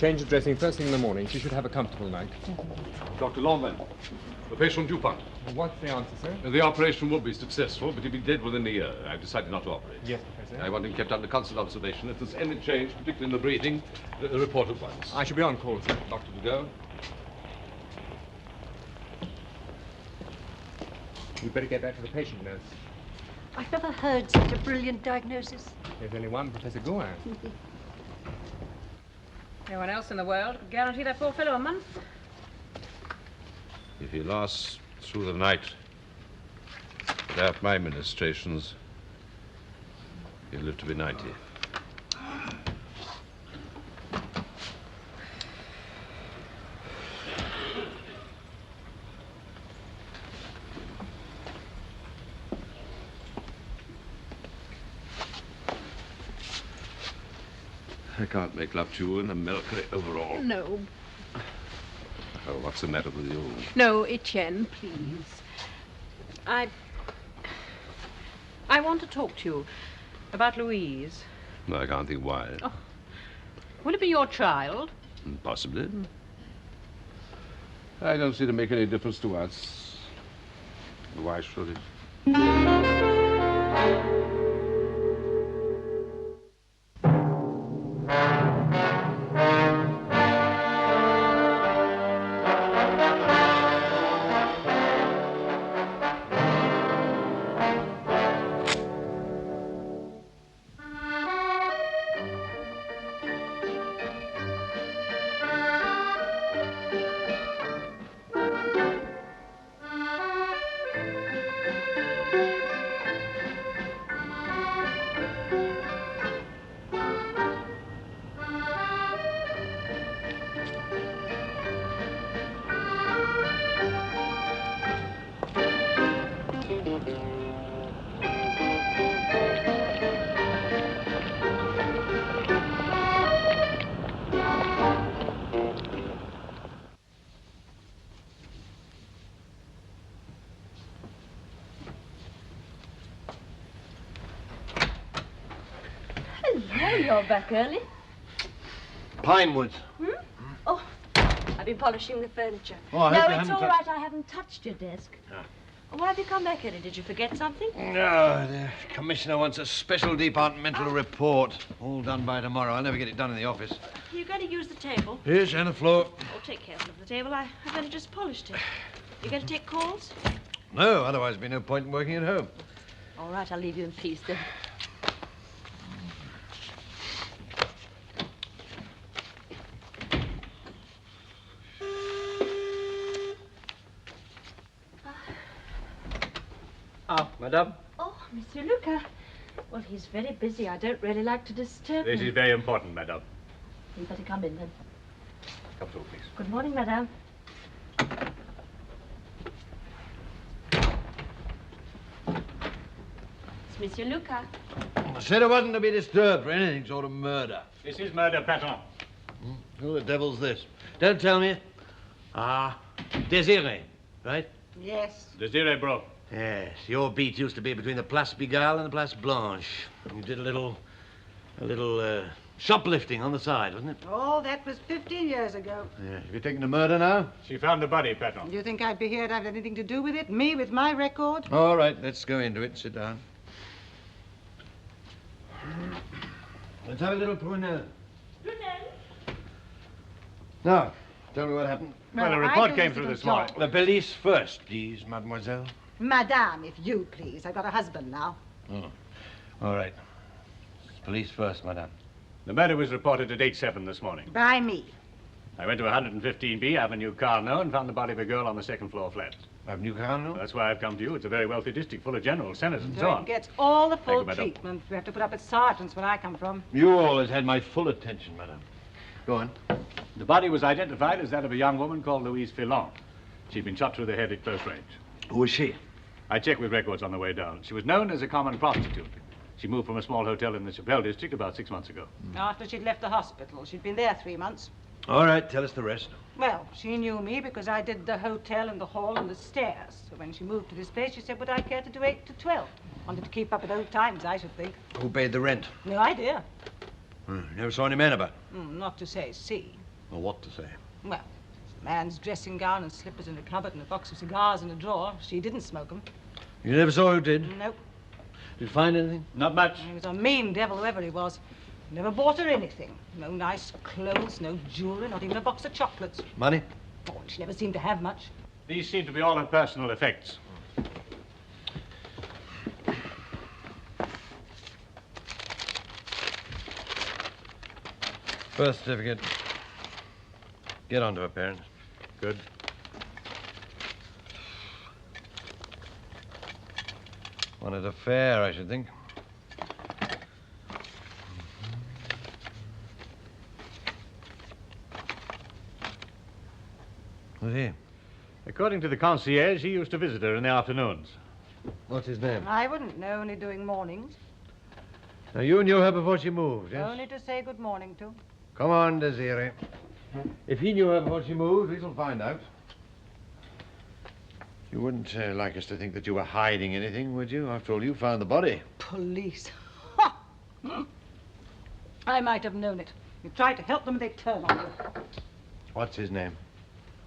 change the dressing first thing in the morning. She should have a comfortable night. Dr. Longman, the patient Dupont. What's the answer, sir? The operation will be successful, but he'll be dead within a year. I've decided not to operate. Yes, Professor. I want him kept under constant observation. If there's any change, particularly in the breathing, report at once. I shall be on call, sir. Doctor to go. You'd better get back to the patient, nurse. I've never heard such a brilliant diagnosis. There's only one, Professor Gouin. No one else in the world could guarantee that poor fellow a month. If he lasts through the night, without my ministrations, he'll live to be 90. I can't make love to you in a military overall. No. Oh, what's the matter with you? No, Etienne, please. I want to talk to you about Louise. No, I can't think why. Oh. Will it be your child? Possibly. I don't see it to make any difference to us. Why should it? Hello, you're back early. Pinewood. Oh, I've been polishing the furniture. Oh, I no, hope you it's haven't all right. I haven't touched your desk. Why have you come back early? Did you forget something? No, the commissioner wants a special departmental report. All done by tomorrow. I'll never get it done in the office. Are you going to use the table? Yes, and the floor. Oh, take care of the table. I've only just polished it. You going to take calls? No, otherwise there'd be no point in working at home. All right, I'll leave you in peace then. Ah, madame. Oh, Monsieur Luca. Well, he's very busy. I don't really like to disturb This him. is very important, madame. You better come in then. Come through, please. Good morning, madame. It's Monsieur Luca. I said I wasn't to be disturbed for anything sort of murder. This is murder, patron. Who the devil's this? Don't tell me. Ah, Désiré, right? Yes. Desiree Bro. Yes, your beat used to be between the Place Pigalle and the Place Blanche. You did a little shoplifting on the side, wasn't it? Oh, that was 15 years ago. Yeah. Have you taken the murder now? She found the body, patron. Do you think I'd be here to have anything to do with it? Me, with my record? All right, let's go into it. Sit down. Let's have a little prunelle. Now, tell me what happened. Well, a I report do came this through little this morning. job. The police first, please, mademoiselle. Madame, if you please. I've got a husband now. Oh. All right. Police first, madame. The murder was reported at 8:07 this morning. By me. I went to 115B Avenue Carnot and found the body of a girl on the second floor flat. Avenue Carnot? That's why I've come to you. It's a very wealthy district full of generals, senators, and so So on. it gets all the Thank full you, madame. treatment. We have to put up with sergeants where I come from. You always had my full attention, madame. Go on. The body was identified as that of a young woman called Louise Filon. She'd been shot through the head at close range. Who was she? I checked with records on the way down. She was known as a common prostitute. She moved from a small hotel in the Chapelle district about 6 months ago. After she'd left the hospital. She'd been there 3 months. All right, tell us the rest. Well, she knew me because I did the hotel and the hall and the stairs. So when she moved to this place, she said, would I care to do 8 to 12? Wanted to keep up with old times, I should think. Who paid the rent? No idea. Never saw any men about. Not to say see. Or what to say? Well, a man's dressing gown and slippers in a cupboard and a box of cigars in a drawer. She didn't smoke them. You never saw who did? Nope. Did you find anything? Not much. He was a mean devil, whoever he was. Never bought her anything. No nice clothes, no jewelry, not even a box of chocolates. Money? Oh, she never seemed to have much. These seem to be all her personal effects. Birth certificate. Get on to her parents. Good. One at a fair, I should think. Who's he? According to the concierge, he used to visit her in the afternoons. What's his name? I wouldn't know, only doing mornings. Now, you knew her before she moved, yes? Only to say good morning to. Come on, Desiree. If he knew her before she moved, we shall find out. You wouldn't like us to think that you were hiding anything, would you? After all, you found the body. Police. Ha! I might have known it. You try to help them, they turn on you. What's his name?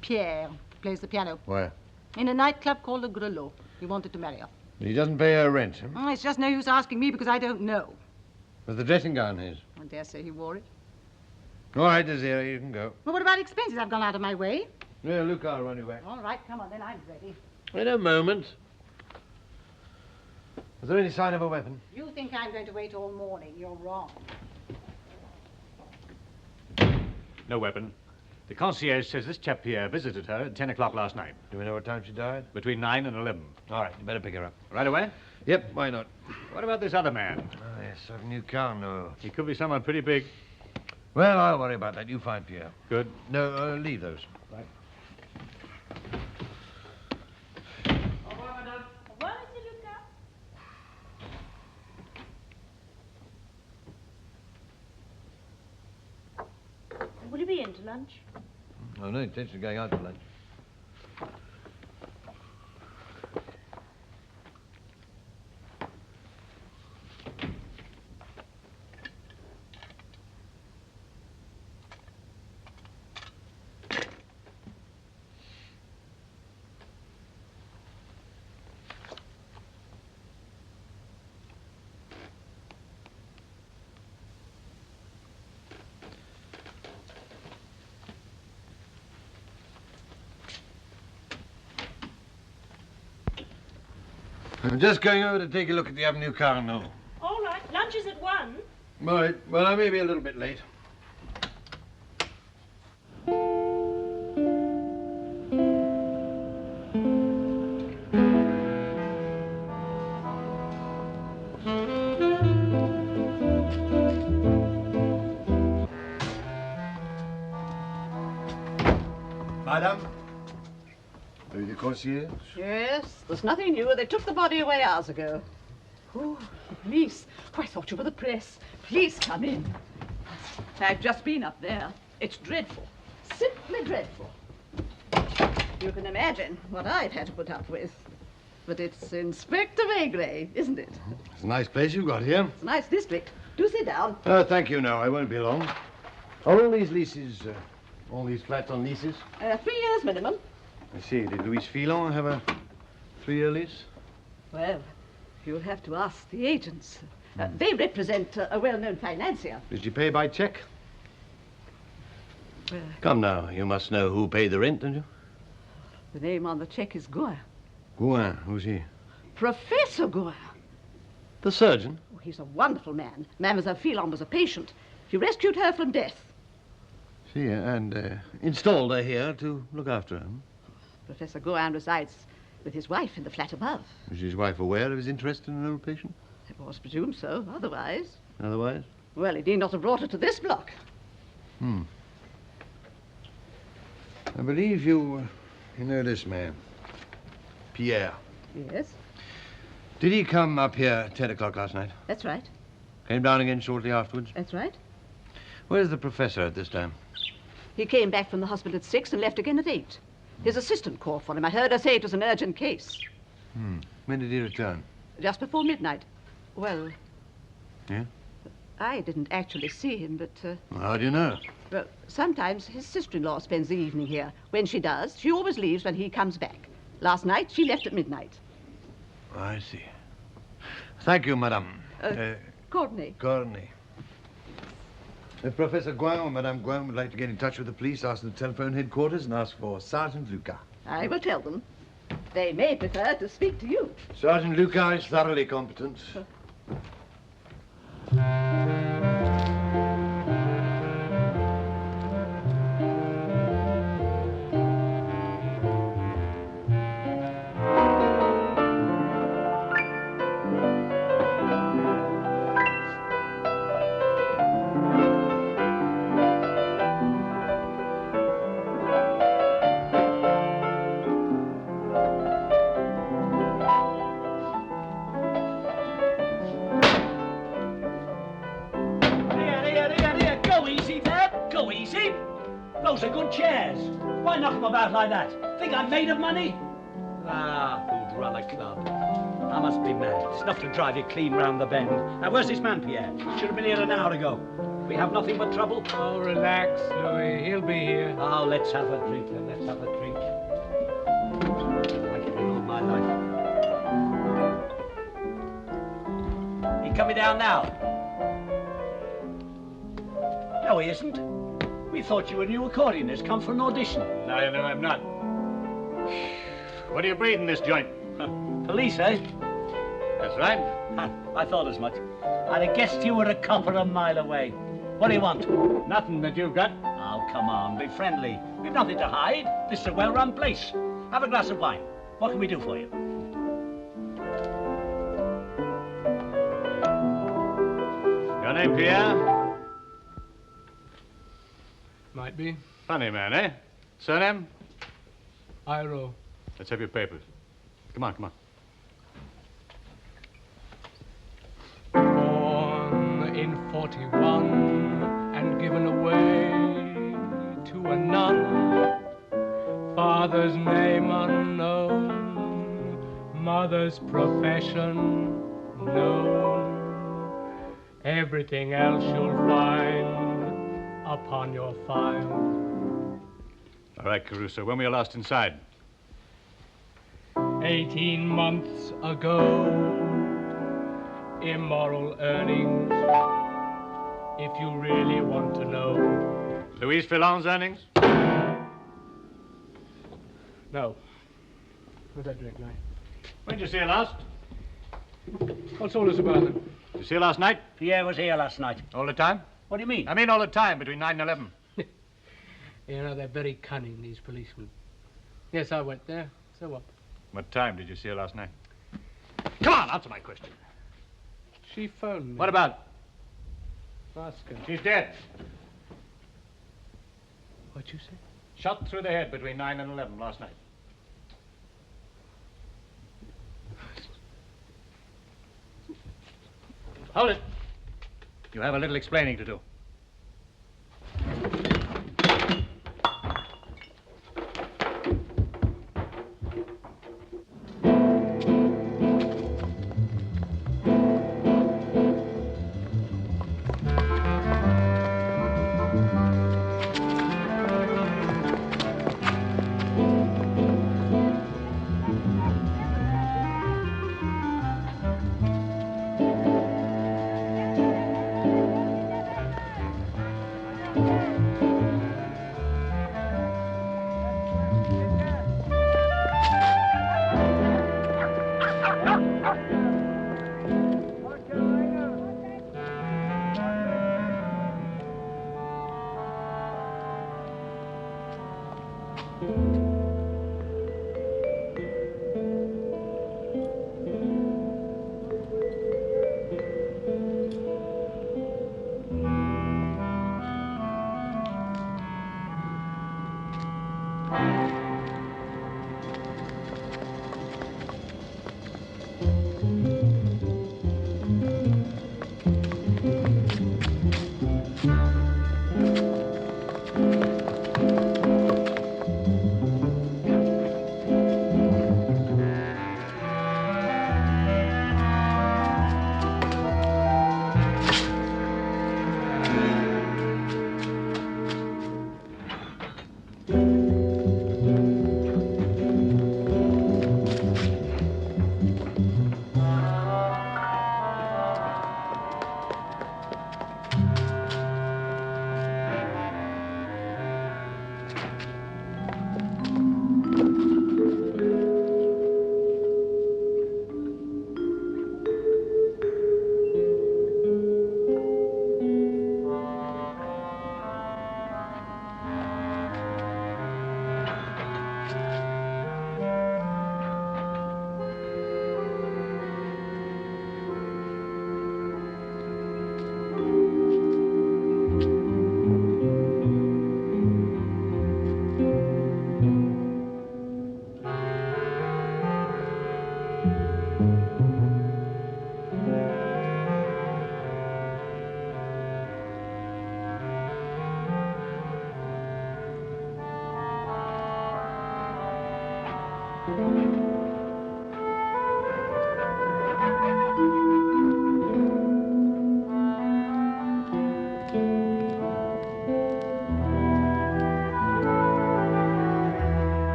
Pierre plays the piano Where? in a nightclub called the Grelot. He wanted to marry her. He doesn't pay her rent, huh? Oh, it's just no use asking me because I don't know. Was the dressing gown his? I dare say he wore it. All right, Desiree, you can go. Well, what about expenses? I've gone out of my way. Yeah, Luke, I'll run you back. All right, come on then, I'm ready. Wait a moment. Was there any sign of a weapon? You think I'm going to wait all morning. You're wrong. No weapon. The concierge says this chap Pierre visited her at 10 o'clock last night. Do we know what time she died? Between 9 and 11. All right, you better pick her up. Right away? Yep, why not? What about this other man? Oh, yes, Avenue Carnot. He could be someone pretty big. Well, I'll worry about that. You find Pierre. Good. No, leave those. Right. Will you be in to lunch? I've no intention of going out for lunch. I'm just going over to take a look at the Avenue Carnot. All right, lunch is at 1. Right. Well, I may be a little bit late. Madame? Are you the concierge? Yes, there's nothing new. They took the body away hours ago. Oh, the police. Oh, I thought you were the press. Please come in. I've just been up there. It's dreadful. Simply dreadful. You can imagine what I've had to put up with. But it's Inspector Maigret, isn't it? It's a nice place you've got here. It's a nice district. Do sit down. Thank you, no, I won't be long. Are all these leases, all these flats on leases? 3 years minimum. I see. Did Louis Filon have a 3-year lease? Well, you'll have to ask the agents. They represent a well-known financier. Did she pay by check? Come now, you must know who paid the rent, don't you? The name on the check is Gouin. Gouin, who's he? Professor Gouin. The surgeon? Oh, he's a wonderful man. Mademoiselle Filon was a patient. He rescued her from death. See, and installed her here to look after her. Professor Gouin resides with his wife in the flat above. Was his wife aware of his interest in an old patient? I was presumed so. Otherwise... Otherwise? Well, he need not have brought her to this block. I believe you know this man. Pierre. Yes, Did he come up here at 10 o'clock last night? that's right. Came down again shortly afterwards? That's right. Where's the professor at this time? He came back from the hospital at 6 and left again at 8. His assistant called for him. I heard her say it was an urgent case. When did he return? Just before midnight. Well... Yeah? I didn't actually see him, but... Well, how do you know? Well, sometimes his sister-in-law spends the evening here. When she does, she always leaves when he comes back. Last night, she left at midnight. I see. Thank you, madame. Courtney. Courtney. If Professor Gouin or Madame Gouin would like to get in touch with the police, ask them to telephone headquarters and ask for Sergeant Lucas. I will tell them. They may prefer to speak to you. Sergeant Lucas is thoroughly competent. Those are good chairs. Why knock them about like that? Think I'm made of money? Ah, who'd run a club? I must be mad. It's enough to drive you clean round the bend. Now, where's this man, Pierre? Should have been here an hour ago. We have nothing but trouble. Oh, relax, Louis. He'll be here. Oh, let's have a drink, then. Let's have a drink. Like it in all my life. He coming down now? No, he isn't. We thought you were a new accordionist, come for an audition. No, I'm not. What are you breathing this joint? Police, eh? That's right. I thought as much. I'd have guessed you were a copper a mile away. What do you want? Nothing that you've got. Oh, come on, be friendly. We've nothing to hide. This is a well-run place. Have a glass of wine. What can we do for you? Your name, Pierre? Might be. Funny man, eh? Surname? Iro. Let's have your papers. Come on, come on. Born in 41 and given away to a nun. Father's name unknown, mother's profession known. Everything else you'll find upon your file. All right, Caruso. When were you last inside? 18 months ago. Immoral earnings, if you really want to know. Louise Fillon's earnings? No. What's that drink, Larry? When did you see her last? What's all this about, then? Did you see her last night? Pierre was here last night. All the time? What do you mean? I mean all the time, between 9 and 11. You know, they're very cunning, these policemen. Yes, I went there. So what? What time did you see her last night? Come on, answer my question. She phoned me. What about? Ask her. She's dead. What'd you say? Shot through the head between 9 and 11 last night. Hold it. You have a little explaining to do.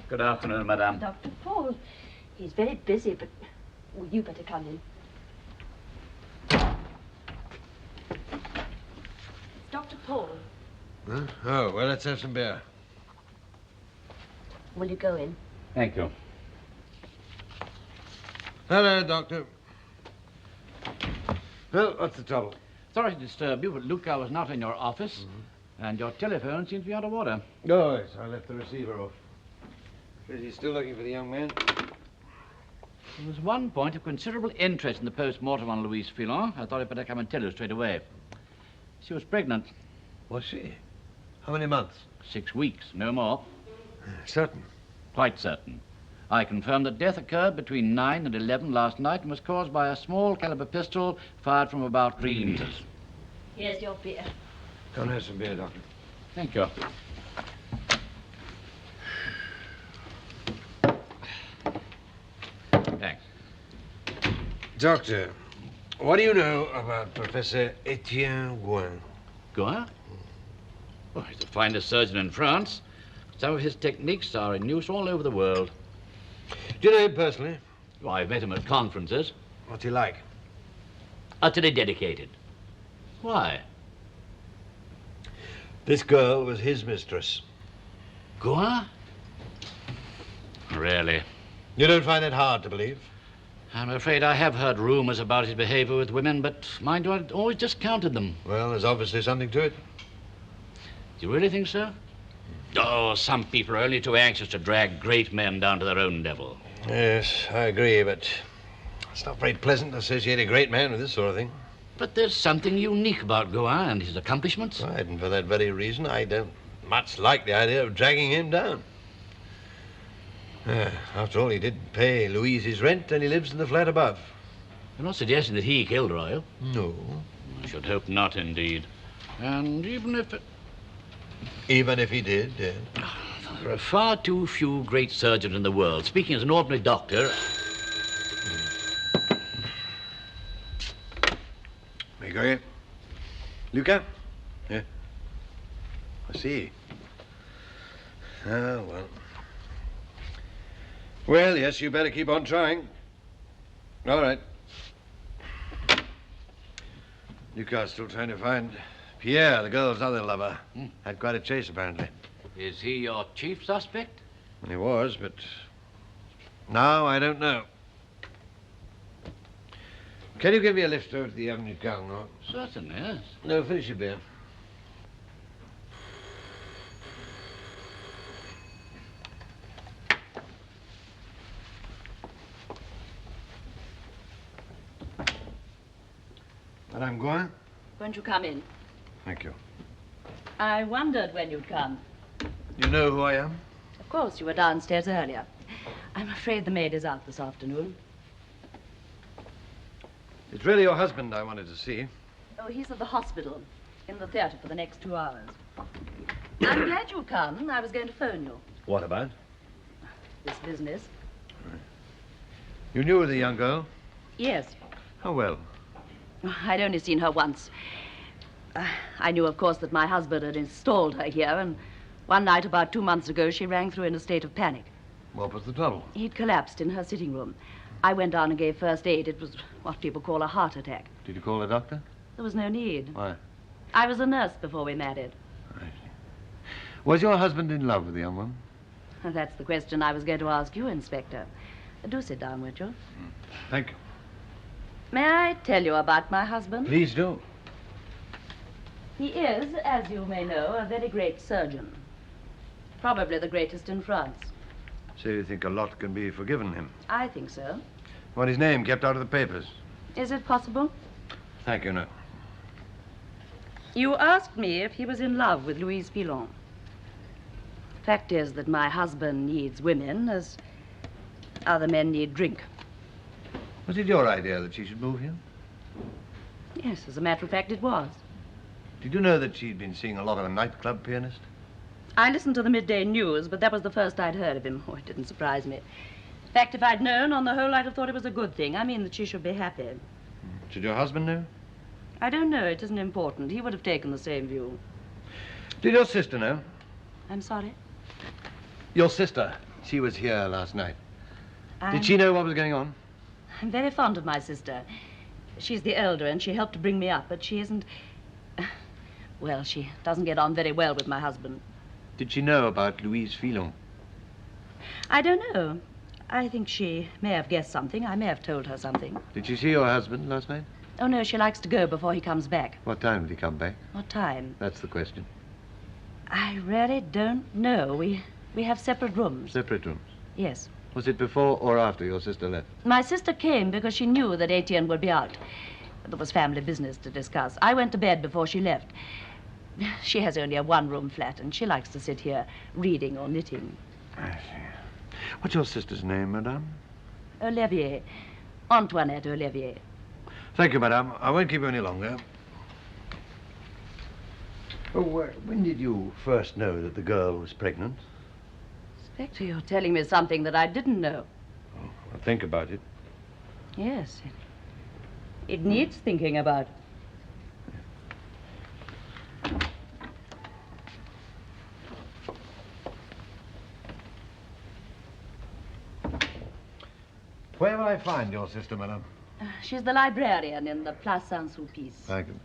Good afternoon, madame. Dr. Paul, he's very busy, but well, you better come in. Dr. Paul, Huh? Oh, well, let's have some beer. will you go in? Thank you. Hello, Doctor. Well, what's the trouble? Sorry to disturb you, but Luca was not in your office, and your telephone seems to be out of order. Oh, yes, I left the receiver off. Is he still looking for the young man? There was one point of considerable interest in the post-mortem on Louise Filon. I thought I'd better come and tell you straight away. She was pregnant. Was she? How many months? 6 weeks, no more. Certain. Quite certain. I confirm that death occurred between 9 and 11 last night and was caused by a small caliber pistol fired from about 3 meters. Here's your beer. Go and have some beer, Doctor. Thank you. Thanks. Doctor, what do you know about Professor Etienne Gouin? Gouin? Oh, he's the finest surgeon in France. Some of his techniques are in use all over the world. Do you know him personally? Oh, I've met him at conferences. What's he like? Utterly dedicated. Why? This girl was his mistress. Gouin? Really? You don't find it hard to believe? I'm afraid I have heard rumors about his behavior with women, but mind you, I'd always discounted them. Well, there's obviously something to it. Do you really think so? Oh, some people are only too anxious to drag great men down to their own level. Yes, I agree, but it's not very pleasant to associate a great man with this sort of thing. But there's something unique about Gouin and his accomplishments. Right, and for that very reason, I don't much like the idea of dragging him down. After all, he did pay Louise his rent, and he lives in the flat above. You're not suggesting that he killed her, are you? No. I should hope not, indeed. And even if... Even if he did, yes. There are far too few great surgeons in the world. Speaking as an ordinary doctor... Maigret? Luca? Yeah. I see. Ah, well. Well, yes, you better keep on trying. All right. Luca's still trying to find Pierre, the girl's other lover. Had quite a chase, apparently. Is he your chief suspect? He was, but now I don't know. Can you give me a lift over to the Avenue Carnot? Certainly, yes. No, finish your beer. Madame Gouin? Won't you come in? Thank you. I wondered when you'd come. You know who I am? Of course, you were downstairs earlier. I'm afraid the maid is out this afternoon. It's really your husband I wanted to see. Oh, he's at the hospital, in the theater for the next 2 hours. I'm glad you've come. I was going to phone you. What about? This business. You knew the young girl? Yes. How well? I'd only seen her once. I knew, of course, that my husband had installed her here, and one night about 2 months ago, she rang through in a state of panic. What was the trouble? He'd collapsed in her sitting room. I went down and gave first aid. It was what people call a heart attack. Did you call a doctor? There was no need. Why? I was a nurse before we married. I see. Was your husband in love with the young woman? That's the question I was going to ask you, Inspector. Do sit down, would you? Thank you. May I tell you about my husband? Please do. He is, as you may know, a very great surgeon. Probably the greatest in France. So you think a lot can be forgiven him? I think so. Want his name kept out of the papers? Is it possible? Thank you, no. You asked me if he was in love with Louise Filon. Fact is that my husband needs women as other men need drink. Was it your idea that she should move here? Yes, as a matter of fact, it was. Did you know that she'd been seeing a lot of a nightclub pianist? I listened to the midday news, but that was the first I'd heard of him. Oh, it didn't surprise me. In fact, if I'd known, on the whole, I'd have thought it was a good thing. I mean that she should be happy. Should your husband know? I don't know. It isn't important. He would have taken the same view. Did your sister know? I'm sorry. Your sister. She was here last night. Did she know what was going on? I'm very fond of my sister. She's the elder, and she helped to bring me up, but she isn't... Well, she doesn't get on very well with my husband. Did she know about Louise Filon? I don't know. I think she may have guessed something. I may have told her something. Did she see your husband last night? Oh, no, she likes to go before he comes back. What time did he come back? What time? That's the question. I really don't know. We have separate rooms. Separate rooms? Yes. Was it before or after your sister left? My sister came because she knew that Etienne would be out. There was family business to discuss. I went to bed before she left. She has only a one-room flat, and she likes to sit here reading or knitting. I see. What's your sister's name, madame? Olivier. Antoinette Olivier. Thank you, madame. I won't keep you any longer. Oh, when did you first know that the girl was pregnant? Inspector, you're telling me something that I didn't know. Oh, well, think about it. Yes. It needs thinking about. Where will I find your sister, madame? She's the librarian in the Place Saint-Sulpice. Thank you.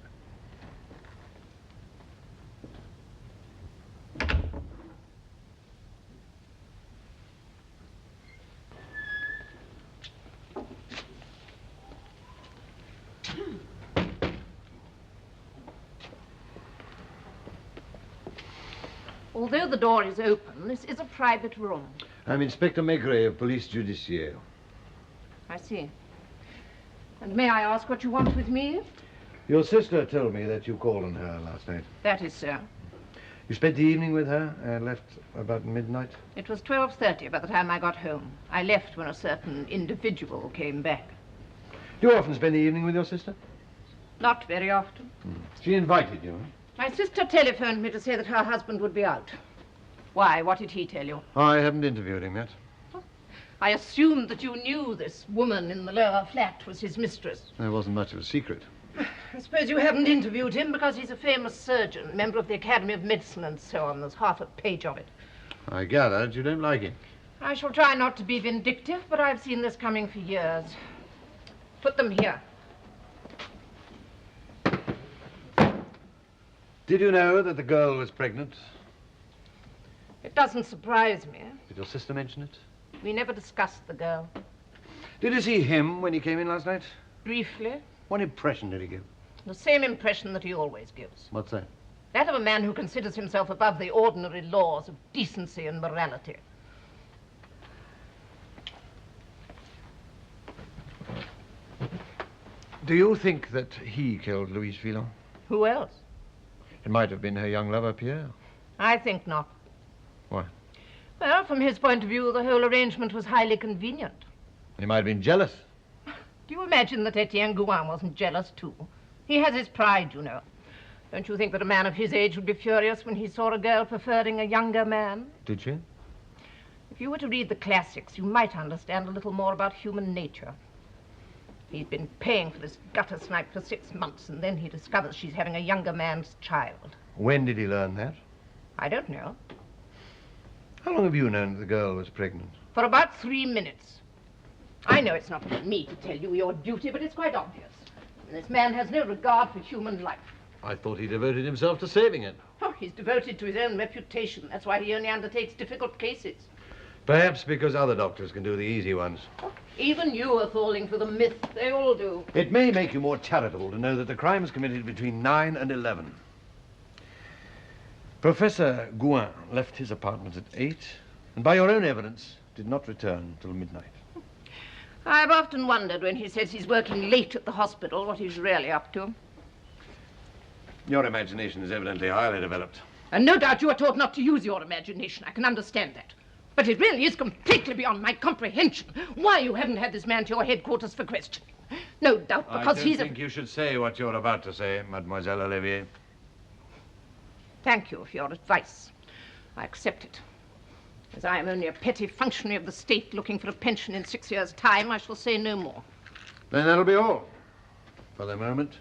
Although the door is open, this is a private room. I'm Inspector Maigret of Police Judiciaire. I see. And may I ask what you want with me? Your sister told me that you called on her last night. That is so. You spent the evening with her and left about midnight? It was 12:30 by the time I got home. I left when a certain individual came back. Do you often spend the evening with your sister? Not very often. She invited you, huh? My sister telephoned me to say that her husband would be out. Why? What did he tell you? I haven't interviewed him yet. I assumed that you knew this woman in the lower flat was his mistress. There wasn't much of a secret. I suppose you haven't interviewed him because he's a famous surgeon, member of the Academy of Medicine and so on. There's half a page of it. I gather that you don't like him. I shall try not to be vindictive, but I've seen this coming for years. Put them here. Did you know that the girl was pregnant? It doesn't surprise me. Did your sister mention it? We never discussed the girl. Did you see him when he came in last night? Briefly. What impression did he give? The same impression that he always gives. What's that? That of a man who considers himself above the ordinary laws of decency and morality. Do you think that he killed Louise Filon? Who else? It might have been her young lover, Pierre. I think not. Why? Well, from his point of view, the whole arrangement was highly convenient. He might have been jealous. Do you imagine that Etienne Gouin wasn't jealous, too? He has his pride, you know. Don't you think that a man of his age would be furious when he saw a girl preferring a younger man? Did she? If you were to read the classics, you might understand a little more about human nature. He's been paying for this gutter snipe for 6 months, and then he discovers she's having a younger man's child. When did he learn that? I don't know. How long have you known that the girl was pregnant? For about 3 minutes. I know it's not for me to tell you your duty, but it's quite obvious. And this man has no regard for human life. I thought he devoted himself to saving it. Oh, he's devoted to his own reputation. That's why he only undertakes difficult cases. Perhaps because other doctors can do the easy ones. Even you are falling for the myth. They all do. It may make you more charitable to know that the crime was committed between 9 and 11. Professor Gouin left his apartment at 8, and by your own evidence, did not return till midnight. I've often wondered when he says he's working late at the hospital what he's really up to. Your imagination is evidently highly developed. And no doubt you are taught not to use your imagination. I can understand that. But it really is completely beyond my comprehension why you haven't had this man to your headquarters for questioning. No doubt because I don't think you should say what you're about to say, Mademoiselle Olivier. thank you for your advice. I accept it. As I am only a petty functionary of the state looking for a pension in 6 years' time, I shall say no more. Then that'll be all for the moment.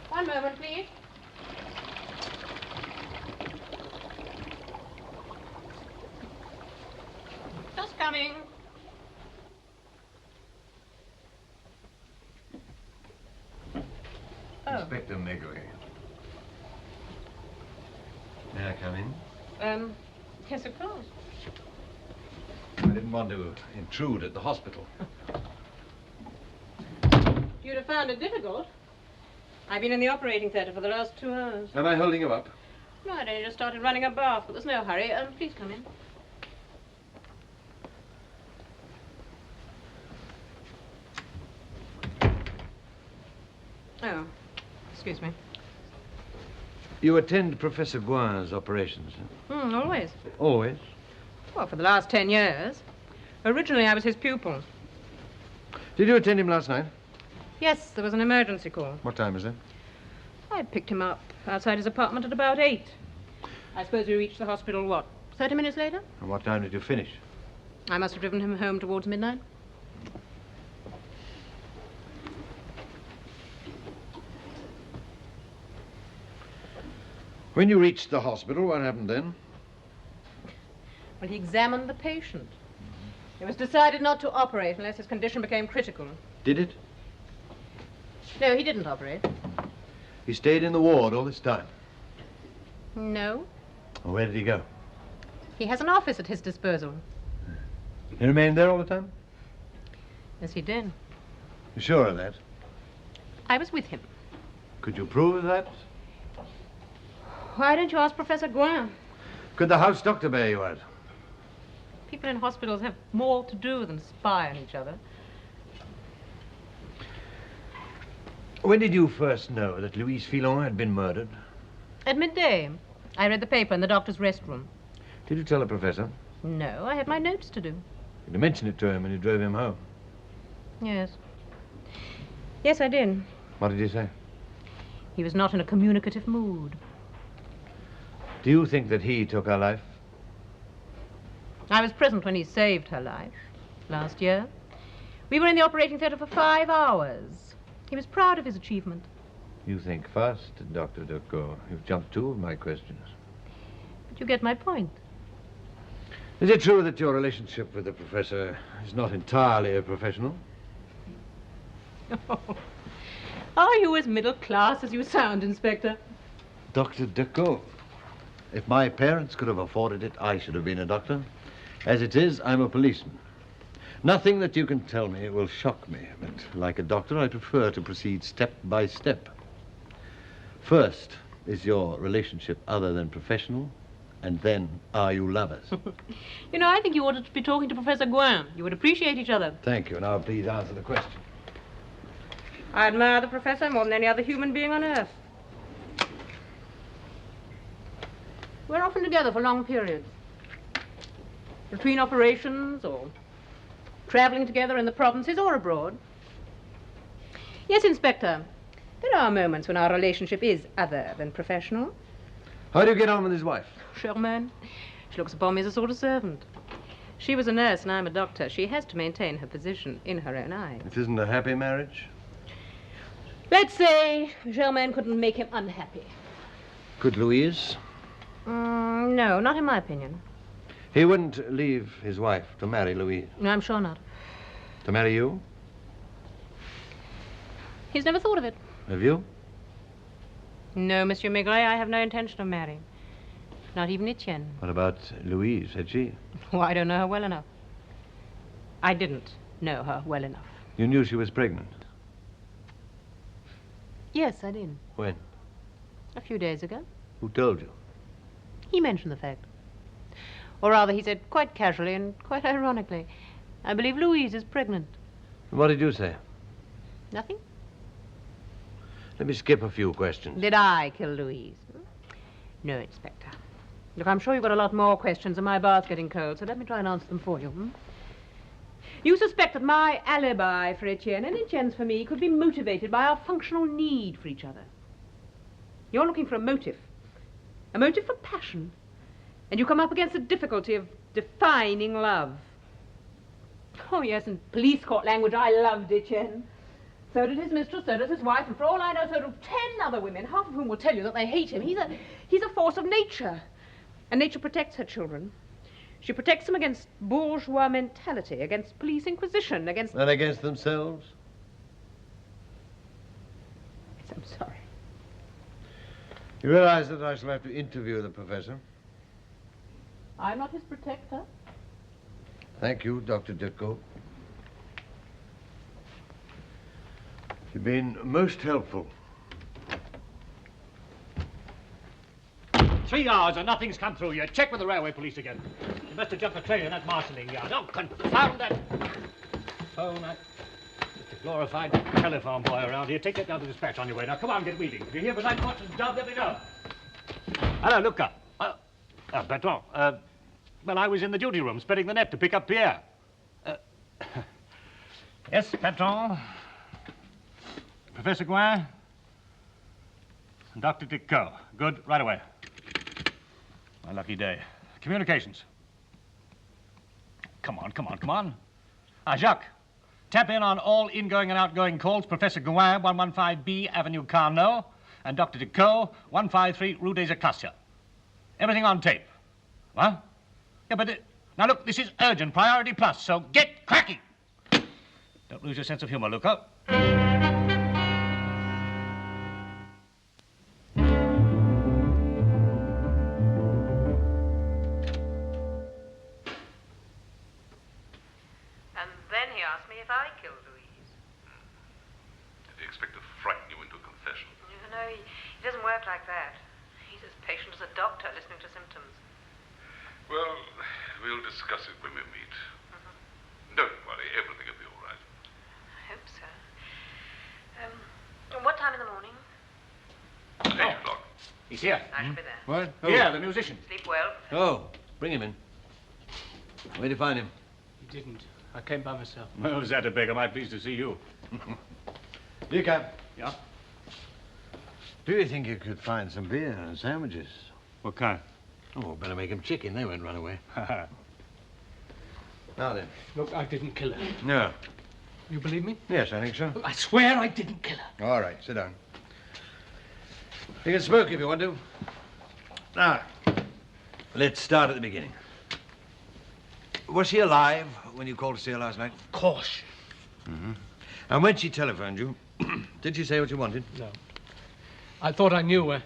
One moment, please. Just coming. Oh. Inspector Maigret. May I come in? Yes, of course. I didn't want to intrude at the hospital. You'd have found it difficult. I've been in the operating theatre for the last 2 hours. Am I holding you up? No, I'd only just started running a bath, but there's no hurry. Please come in. Oh, excuse me. You attend Professor Gouin's operations? Always. Always? Well, for the last 10 years. Originally, I was his pupil. Did you attend him last night? Yes, there was an emergency call. What time was it? I picked him up outside his apartment at about 8. I suppose we reached the hospital, what, 30 minutes later? And what time did you finish? I must have driven him home towards midnight. When you reached the hospital, what happened then? Well, he examined the patient. It was decided not to operate unless his condition became critical. Did it? No, he didn't operate. He stayed in the ward all this time? No. Well, where did he go? He has an office at his disposal. He remained there all the time? Yes, he did. You sure of that? I was with him. Could you prove that? Why don't you ask Professor Gouin? Could the house doctor bear you out? People in hospitals have more to do than spy on each other. When did you first know that Louise Filon had been murdered? At midday. I read the paper in the doctor's restroom. Did you tell the professor? No, I had my notes to do. Did you mention it to him when you drove him home? Yes. Yes, I did. What did he say? He was not in a communicative mood. Do you think that he took her life? I was present when he saved her life last year. We were in the operating theatre for 5 hours. He was proud of his achievement. You think fast, Dr. Decaux. You've jumped 2 of my questions. But you get my point. Is it true that your relationship with the professor is not entirely professional? Are you as middle class as you sound, Inspector? Dr. Decaux. If my parents could have afforded it, I should have been a doctor. As it is, I'm a policeman. Nothing that you can tell me will shock me, but like a doctor, I prefer to proceed step by step. First, is your relationship other than professional? And then, are you lovers? You know, I think you ought to be talking to Professor Gouin. You would appreciate each other. Thank you. Now, please answer the question. I admire the professor more than any other human being on earth. We're often together for long periods. Between operations or traveling together in the provinces or abroad. Yes, Inspector, there are moments when our relationship is other than professional. How do you get on with his wife? Sherman, she looks upon me as a sort of servant. She was a nurse and I'm a doctor. She has to maintain her position in her own eyes. It isn't a happy marriage? Let's say Germaine couldn't make him unhappy. Could Louise? No, not in my opinion. He wouldn't leave his wife to marry Louise. No, I'm sure not. To marry you? He's never thought of it. Have you? No, Monsieur Maigret, I have no intention of marrying. Not even Etienne. What about Louise? Had she? Oh, I don't know her well enough. I didn't know her well enough. You knew she was pregnant? Yes, I did. When? A few days ago. Who told you? He mentioned the fact. Or rather, he said quite casually and quite ironically, I believe Louise is pregnant. What did you say? Nothing? Let me skip a few questions. Did I kill Louise? No, Inspector. Look, I'm sure you've got a lot more questions, and my bath's getting cold, so let me try and answer them for you. You suspect that my alibi for Etienne and Etienne's for me could be motivated by our functional need for each other. You're looking for a motive for passion, and you come up against the difficulty of defining love. Oh, yes, in police court language, I loved Etienne. So did his mistress, so does his wife, and for all I know, so do 10 other women, half of whom will tell you that they hate him. He's a force of nature, and nature protects her children. She protects them against bourgeois mentality, against police inquisition, against... And against themselves? Yes, I'm sorry. You realize that I shall have to interview the professor? I'm not his protector. Thank you, Dr. Decaux. You've been most helpful. 3 hours and nothing's come through yet. Check with the railway police again. You must have jumped the train in that marshalling yard. Oh, confound that phone. Just a glorified telephone boy around here. Take that down to dispatch on your way. Now, come on, get reading. If you hear of a night watchman's job, let me know. Hello, Luca. Patron. Well, I was in the duty room spreading the net to pick up Pierre. Yes, Patron. Professor Gouin. And Dr. Decaux. Good, right away. My lucky day. Communications. Come on. Jacques, tap in on all ingoing and outgoing calls. Professor Gouin, 115B, Avenue Carnot, and Dr. Decaux, 153, Rue des Acacias. Everything on tape. What? Yeah, but... now, look, this is urgent, priority plus, so get cracking. Don't lose your sense of humor, Luca. Like that. He's as patient as a doctor listening to symptoms. Well, we'll discuss it when we meet. Don't worry, everything will be all right. I hope so. What time in the morning? 8 o'clock. He's here. I shall be there. What? Oh. Yeah, the musician. Sleep well. Oh, bring him in. Where'd you find him? He didn't. I came by myself. Well, Zatterbeg, am I pleased to see you. Luca. Yeah? Do you think you could find some beer and sandwiches? What kind? Oh, better make them chicken. They won't run away. Now then. Look, I didn't kill her. No. You believe me? Yes, I think so. I swear I didn't kill her. All right, sit down. You can smoke if you want to. Now, let's start at the beginning. Was she alive when you called to see her last night? Of course. Mm-hmm. And when she telephoned you, did she say what you wanted? No. I thought I knew her.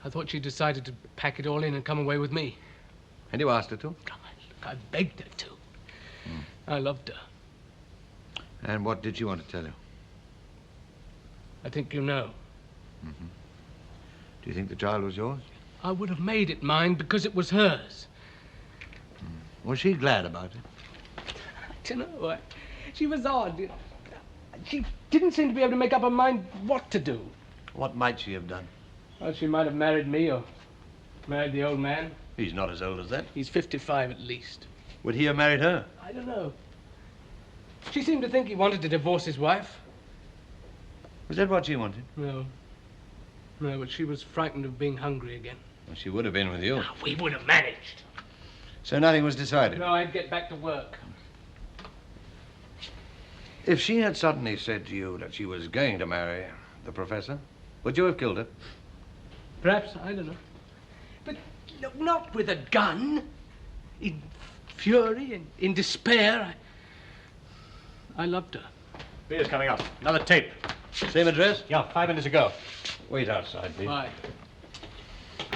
I thought she decided to pack it all in and come away with me. And you asked her to? God, look, I begged her to. I loved her. And what did she want to tell you? I think you know. Mm-hmm. Do you think the child was yours? I would have made it mine because it was hers. Was she glad about it? I don't know. She was odd. She didn't seem to be able to make up her mind what to do. What might she have done? Well, she might have married me or married the old man. He's not as old as that. He's 55 at least. Would he have married her? I don't know. She seemed to think he wanted to divorce his wife. Was that what she wanted? No. No, but she was frightened of being hungry again. Well, she would have been with you. Oh, we would have managed. So nothing was decided? No, I'd get back to work. If she had suddenly said to you that she was going to marry the professor, would you have killed her? Perhaps, I don't know. But look, not with a gun. In fury and in despair. I loved her. Beer's coming up. Another tape. Same address? Yeah, 5 minutes ago. Wait outside, please. Why?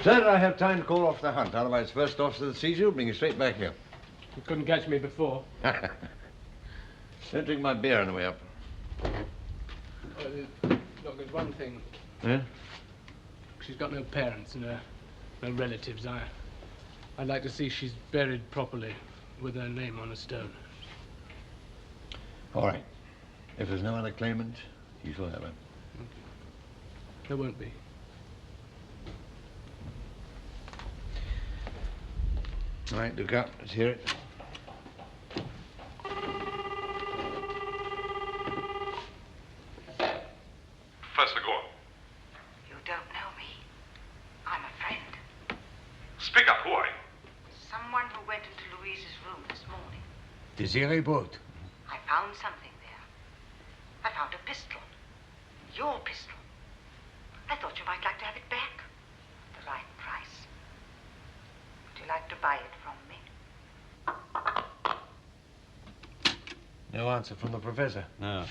Sir, I have time to call off the hunt. Otherwise, first officer that sees you will bring you straight back here. You couldn't catch me before. Don't drink my beer on the way up. Look, there's one thing. Yeah? She's got no parents and no relatives. I'd like to see she's buried properly with her name on a stone. All right. If there's no other claimant, you shall have her. There won't be. All right, look out. Let's hear it. Professor, go on. You don't know me. I'm a friend. Speak up, who are you? Someone who went into Louise's room this morning. Desiree Boat. I found something there. I found a pistol. Your pistol. I thought you might like to have it back. At the right price. Would you like to buy it from me? No answer from the professor. No.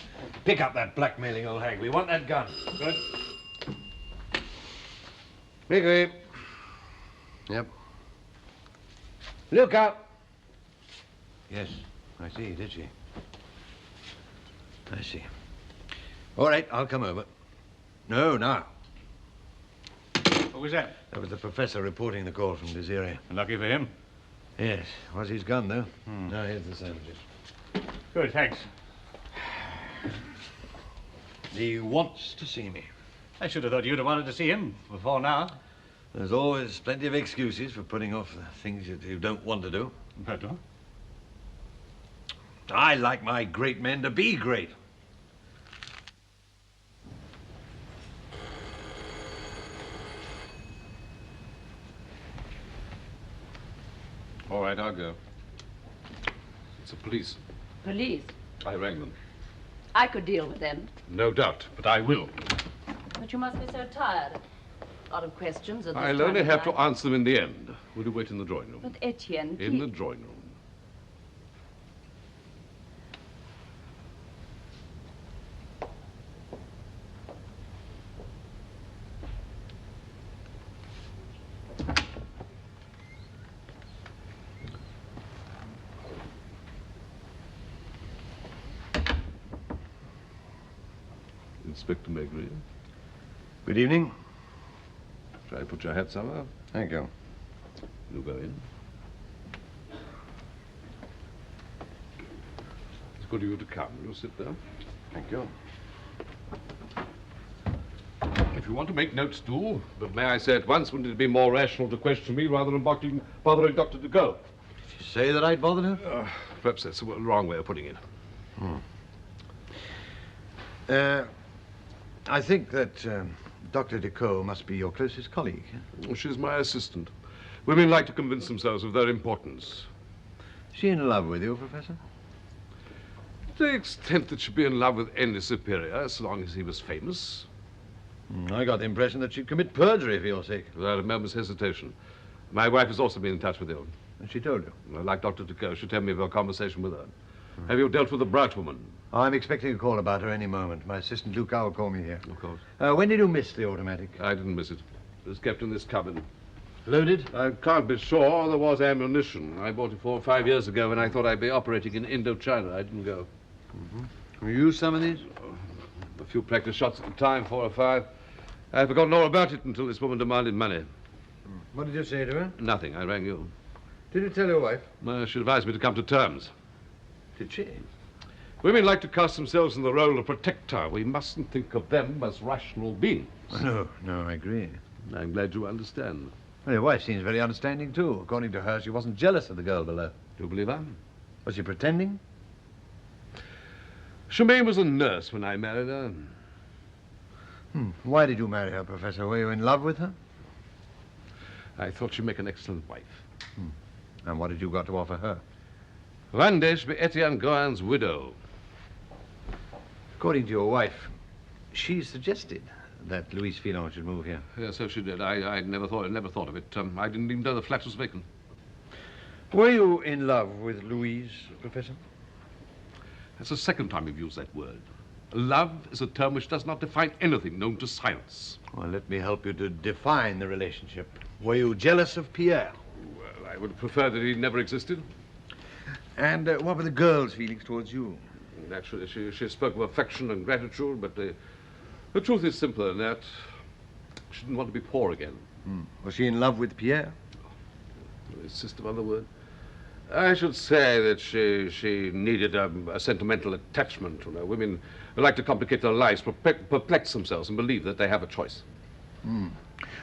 Pick up that blackmailing old hag. We want that gun. Good. Maigret. Yep. Look out. Yes, I see. Did she? I see. All right, I'll come over. No, now. What was that? That was the professor reporting the call from Desiree. Lucky for him. Yes, was his gun, though. Now, here's the sandwiches. Good, thanks. He wants to see me. I should have thought you'd have wanted to see him before now. There's always plenty of excuses for putting off the things that you don't want to do. Pardon? I like my great men to be great. All right, I'll go. It's the police. Police. I rang them. I could deal with them. No doubt, but I will. But you must be so tired. A lot of questions at this I'll time only of have to night. answer them in the end. Will you wait in the drawing room? But Etienne, In the drawing room. Inspector Maigret. Good evening. Shall I put your hat somewhere? Thank you. You go in. It's good of you to come. You'll sit there. Thank you. If you want to make notes, do. But may I say at once, wouldn't it be more rational to question me rather than bothering Dr. de Go? Did you say that I'd bothered her? Perhaps that's the wrong way of putting it. I think that Dr. Decaux must be your closest colleague. She's my assistant. Women like to convince themselves of their importance. Is she in love with you, Professor? To the extent that she'd be in love with any superior, as long as he was famous. I got the impression that she'd commit perjury for your sake. Without a moment's hesitation. My wife has also been in touch with you. And she told you? Like Dr. Decaux, she told me of your conversation with her. Have you dealt with the bright woman? I'm expecting a call about her any moment. My assistant, Luke, will call me here. Of course. When did you miss the automatic? I didn't miss it. It was kept in this cupboard. Loaded? I can't be sure. There was ammunition. I bought it 4 or 5 years ago when I thought I'd be operating in Indochina. I didn't go. You used some of these? A few practice shots at the time, 4 or 5. I'd forgotten all about it until this woman demanded money. What did you say to her? Nothing. I rang you. Did you tell your wife? She advised me to come to terms. Did she? Women like to cast themselves in the role of protector. We mustn't think of them as rational beings. No, I agree. I'm glad you understand. Well, your wife seems very understanding, too. According to her, she wasn't jealous of the girl below. Do you believe her? Was she pretending? Charmaine was a nurse when I married her. Why did you marry her, Professor? Were you in love with her? I thought she'd make an excellent wife. And what did you got to offer her? One day she'll be Etienne Goin's widow. According to your wife, she suggested that Louise Filon should move here. Yes, so she did. I never thought of it. I didn't even know the flat was vacant. Were you in love with Louise, Professor? That's the second time you've used that word. Love is a term which does not define anything known to science. Well, let me help you to define the relationship. Were you jealous of Pierre? Well, I would prefer that he never existed. And what were the girl's feelings towards you? Naturally, she spoke of affection and gratitude, but the truth is simpler than that. She didn't want to be poor again. Was she in love with Pierre? System other word. I should say that she needed a sentimental attachment. You know, women like to complicate their lives, perplex themselves, and believe that they have a choice.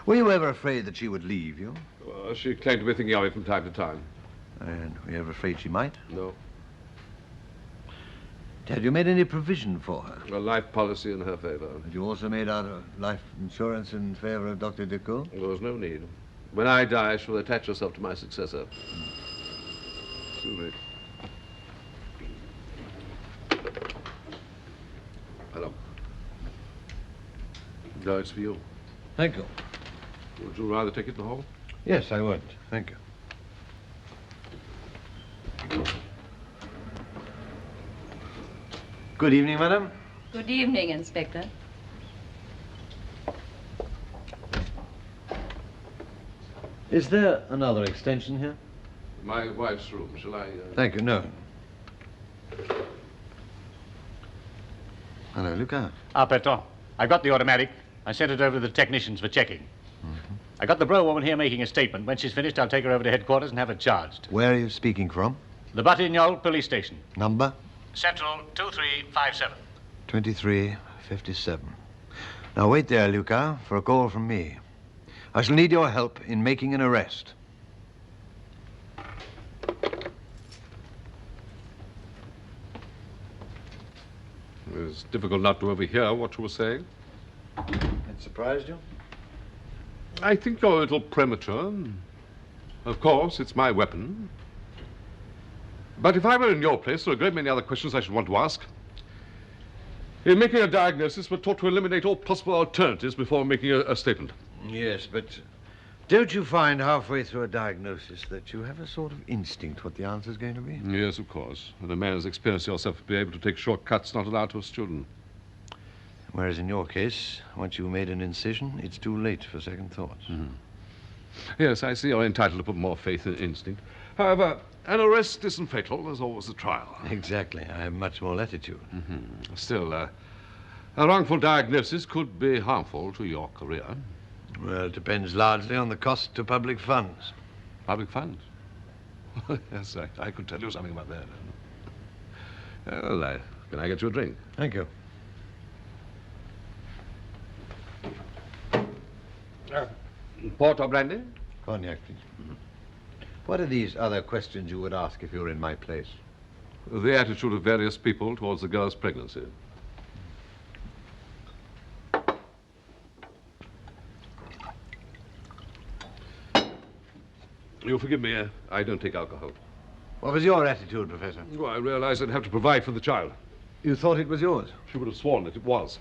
Were you ever afraid that she would leave you? She claimed to be thinking of it from time to time. And were you ever afraid she might? No. Had you made any provision for her? A life policy in her favor. Had you also made out a life insurance in favor of Dr. Decaux? There was no need. When I die, she will attach herself to my successor. Too late. Hello. No, it's for you. Thank you. Would you rather take it in the hall? Yes, I would. Thank you. Good evening, madam. Good evening, Inspector. Is there another extension here? My wife's room. Shall I... Thank you. No. Hello, look out. Petron. I've got the automatic. I sent it over to the technicians for checking. I got the bro woman here making a statement. When she's finished, I'll take her over to headquarters and have her charged. Where are you speaking from? The Batignolles police station. Number? Central 2357. 2357. Now wait there, Luca, for a call from me. I shall need your help in making an arrest. It's difficult not to overhear what you were saying. It surprised you? I think you're a little premature. Of course, it's my weapon. But if I were in your place, there are a great many other questions I should want to ask. In making a diagnosis, we're taught to eliminate all possible alternatives before making a statement. Yes, but don't you find halfway through a diagnosis that you have a sort of instinct what the answer's going to be? Yes, of course. And a man as experienced yourself to be able to take shortcuts not allowed to a student. Whereas in your case, once you've made an incision, it's too late for second thoughts. Yes, I see you're entitled to put more faith in instinct. However, an arrest isn't fatal. There's always a trial. Exactly. I have much more latitude. Still, a wrongful diagnosis could be harmful to your career. Well, it depends largely on the cost to public funds. Public funds? Yes, I could tell you something about that. Well, can I get you a drink? Thank you. Port or brandy? Cognac, please. What are these other questions you would ask if you were in my place? The attitude of various people towards the girl's pregnancy. You'll forgive me, I don't take alcohol. What was your attitude, Professor? Well, I realized I'd have to provide for the child. You thought it was yours? She would have sworn that it was.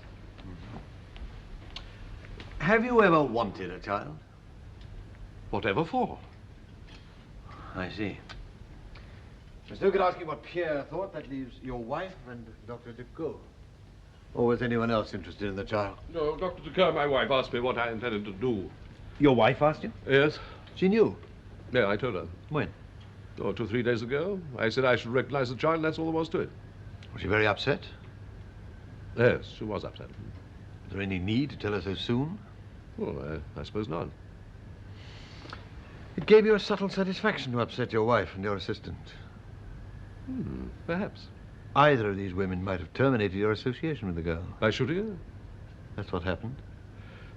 Have you ever wanted a child? Whatever for? I see. Mr. Duke could ask you what Pierre thought. That leaves your wife and Dr. Decaux. Or was anyone else interested in the child? No, Dr. Decaux, my wife, asked me what I intended to do. Your wife asked you? Yes. She knew? Yeah, I told her. When? 2 or 3 days ago. I said I should recognize the child, and that's all there was to it. Was she very upset? Yes, she was upset. Was there any need to tell her so soon? Well, I suppose not. It gave you a subtle satisfaction to upset your wife and your assistant. Perhaps. Either of these women might have terminated your association with the girl. By shooting her? That's what happened.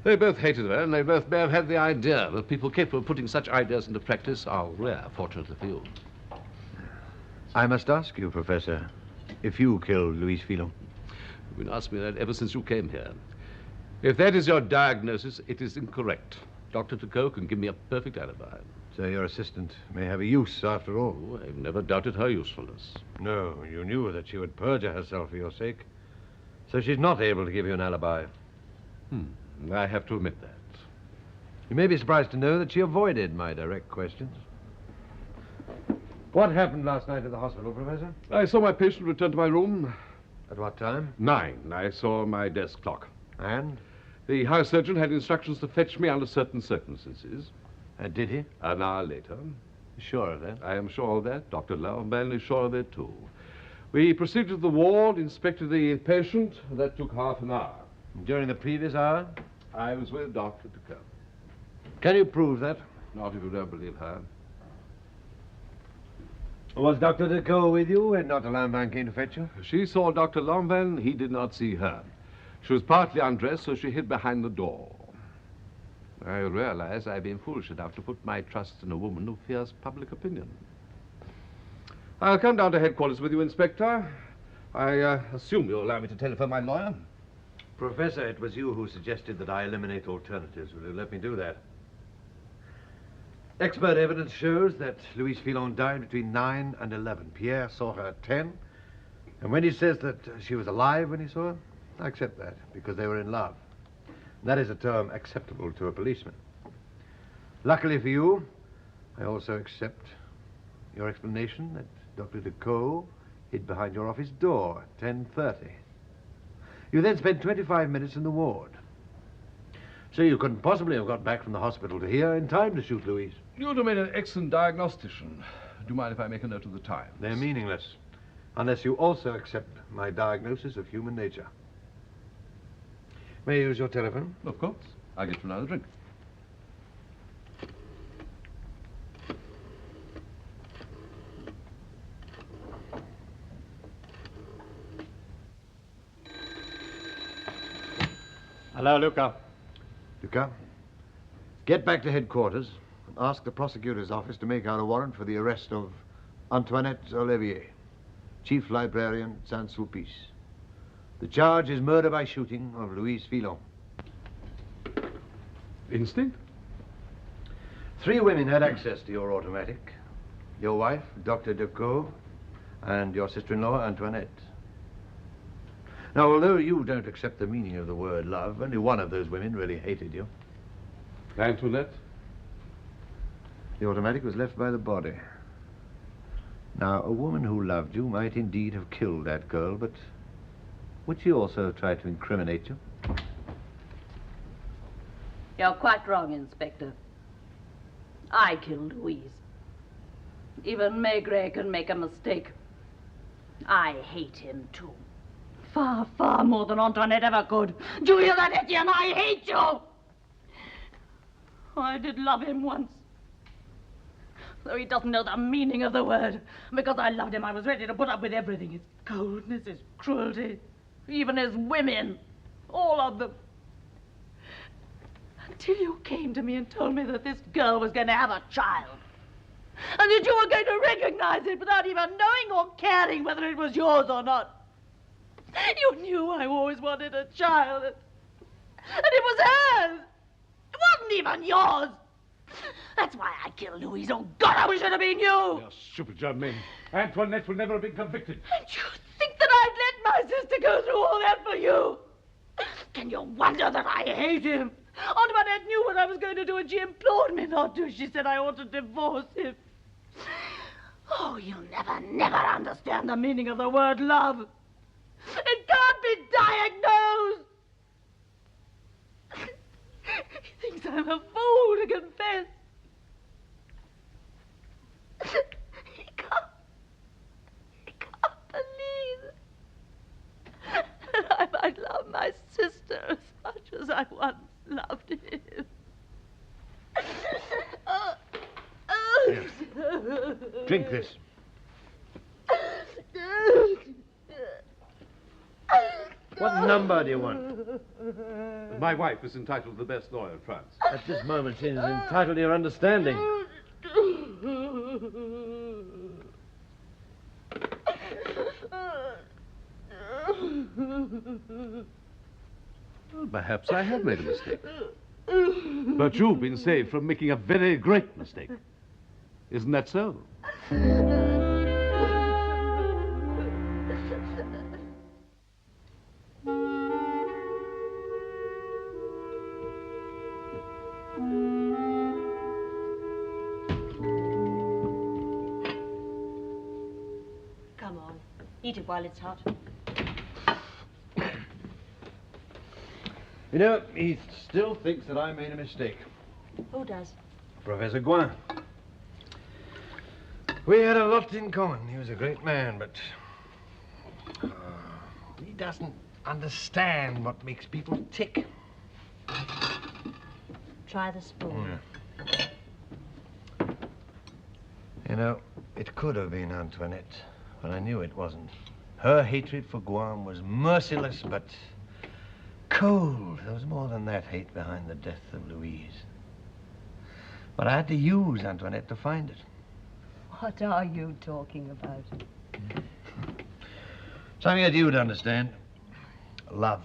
They both hated her, and they both may have had the idea that people capable of putting such ideas into practice are rare, fortunately for you. I must ask you, Professor, if you killed Louise Filon. You've been asking me that ever since you came here. If that is your diagnosis, it is incorrect. Dr. Decaux can give me a perfect alibi. So your assistant may have a use, after all. Oh, I've never doubted her usefulness. No, you knew that she would perjure herself for your sake. So she's not able to give you an alibi. I have to admit that. You may be surprised to know that she avoided my direct questions. What happened last night at the hospital, Professor? I saw my patient return to my room. At what time? 9. I saw my desk clock. And? The house surgeon had instructions to fetch me under certain circumstances. And did he? An hour later. Sure of that? I am sure of that. Dr. Lauerman is sure of it, too. We proceeded to the ward, inspected the patient. That took half an hour. During the previous hour? I was with Dr. Decaux. Can you prove that? Not if you don't believe her. Was Dr. Decaux with you when Dr. Lauerman came to fetch you? She saw Dr. Lauerman. He did not see her. She was partly undressed, so she hid behind the door. I realize I've been foolish enough to put my trust in a woman who fears public opinion. I'll come down to headquarters with you, Inspector. I assume you'll allow me to telephone my lawyer. Professor, it was you who suggested that I eliminate alternatives. Will you let me do that? Expert evidence shows that Louise Filon died between 9 and 11. Pierre saw her at 10. And when he says that she was alive when he saw her, I accept that, because they were in love. That is a term acceptable to a policeman. Luckily for you, I also accept your explanation that Dr. Decaux hid behind your office door at 10:30. You then spent 25 minutes in the ward. So you couldn't possibly have got back from the hospital to here in time to shoot Louise. You'd have made an excellent diagnostician. Do you mind if I make a note of the time? They're meaningless, unless you also accept my diagnosis of human nature. May I use your telephone? Of course. I'll get you another drink. Hello, Luca. Luca, get back to headquarters and ask the prosecutor's office to make out a warrant for the arrest of Antoinette Olivier, chief librarian at Saint-Sulpice. The charge is murder by shooting of Louise Filon. Instinct? 3 women had access to your automatic. Your wife, Dr. Decaux, and your sister-in-law, Antoinette. Now, although you don't accept the meaning of the word love, only one of those women really hated you. Antoinette? The automatic was left by the body. Now, a woman who loved you might indeed have killed that girl, but would she also try to incriminate you? You're quite wrong, Inspector. I killed Louise. Even Maigret can make a mistake. I hate him, too. Far, far more than Antoinette ever could. Do you hear that, Etienne? I hate you! Oh, I did love him once. Though he doesn't know the meaning of the word. Because I loved him, I was ready to put up with everything. His coldness, his cruelty, even his women. All of them. Until you came to me and told me that this girl was going to have a child. And that you were going to recognize it without even knowing or caring whether it was yours or not. You knew I always wanted a child. And it was hers. It wasn't even yours. That's why I killed Louise. Oh, God, I wish it had been you. You're stupid, Germaine. Antoinette will never have been convicted. And you think that I'd let my sister go through all that for you? Can you wonder that I hate him? Antoinette knew what I was going to do, and she implored me not to. She said I ought to divorce him. Oh, you'll never understand the meaning of the word love. It can't be diagnosed. He thinks I'm a fool to confess. He can't believe that I might love my sister as much as I once loved him. Here. Drink this. What number do you want? My wife is entitled to the best lawyer in France. At this moment, she is entitled to your understanding. Well, perhaps I have made a mistake. But you've been saved from making a very great mistake. Isn't that so? Eat it while it's hot. You know, he still thinks that I made a mistake. Who does? Professor Gouin. We had a lot in common. He was a great man, but he doesn't understand what makes people tick. Try the spoon. Yeah. You know, it could have been Antoinette, but I knew it wasn't. Her hatred for Gouin was merciless, but cold. There was more than that hate behind the death of Louise. But I had to use Antoinette to find it. What are you talking about? Something that you'd understand. Love.